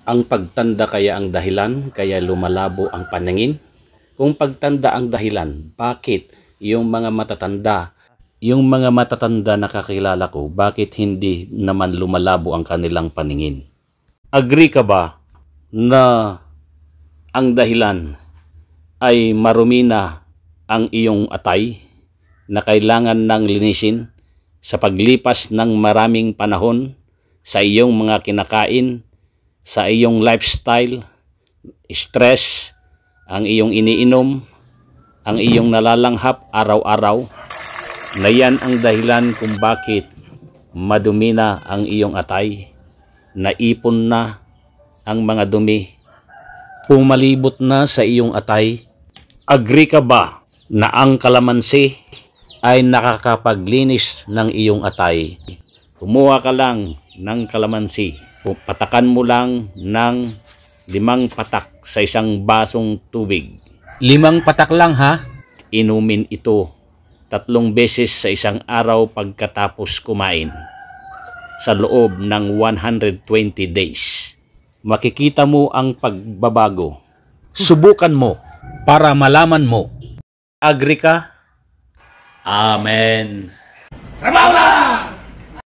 Ang pagtanda kaya ang dahilan kaya lumalabo ang paningin? Kung pagtanda ang dahilan, bakit yung mga matatanda na kakilala ko, bakit hindi naman lumalabo ang kanilang paningin? Agree ka ba na ang dahilan ay marumi na ang iyong atay na kailangan ng linisin sa paglipas ng maraming panahon sa iyong mga kinakain, sa iyong lifestyle, stress, ang iyong iniinom, ang iyong nalalanghap araw-araw, na yan ang dahilan kung bakit madumi na ang iyong atay, naipon na ang mga dumi, pumalibot na sa iyong atay. Agree ka ba na ang kalamansi ay nakakapaglinis ng iyong atay? Kumuha ka lang ng kalamansi, patakan mo lang ng 5 patak sa isang basong tubig. 5 patak lang ha? Inumin ito 3 beses sa isang araw pagkatapos kumain. Sa loob ng 120 days, makikita mo ang pagbabago. Subukan mo para malaman mo. Agree ka? Amen. Trabaho na!